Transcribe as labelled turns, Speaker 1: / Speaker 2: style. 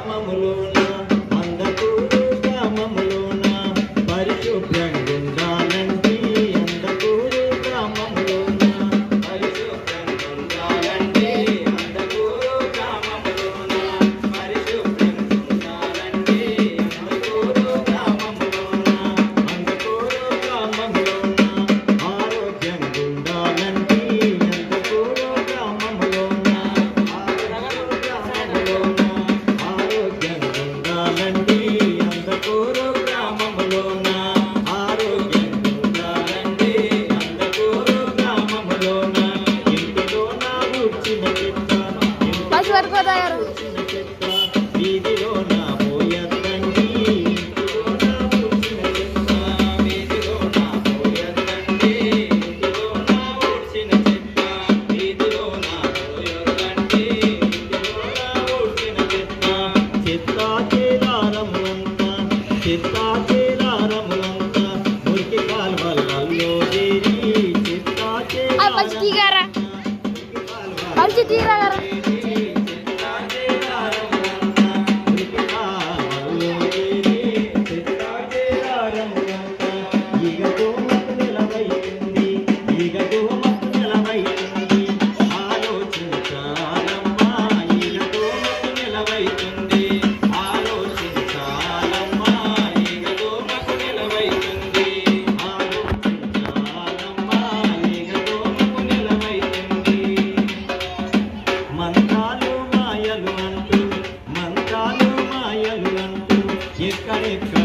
Speaker 1: గ్రామములోన అందకూరు గ్రామములోన పరిశుభ్రంగుండాలండి అందకూరు గ్రామములోన పరిశుభ్రంగుండాలండి అందకూరు గ్రామములోన పరిశుభ్రంగుండాలండి అందకూరు గ్రామములోన అందకూరు గ్రామములోన ఆరోగ్యంగుండాలండి అందకూరు గ్రామములోన ఆరోగ్యంగుండాలండి అందకూరు గ్రామములోన ఆరోగ్యంగుండాలండి అందకూరు గ్రామములోన ఇంటిలోన ఊడ్చిన చెత్త వీధిలోన పోయద్దండి ఇంటిలోన ఊడ్చిన చెత్త వీధిలోన పోయద్దండి ఇంటిలోన ఊడ్చిన చెత్త వీధిలోన పోయద్దండి ఇంటిలోన ఊడ్చిన చెత్త చెత్త చేలారములంతా మురికి కాల్వలలో చేరి చెత్త మంత్రాలు మాయలు అంటూ ఎక్కడెక్కడ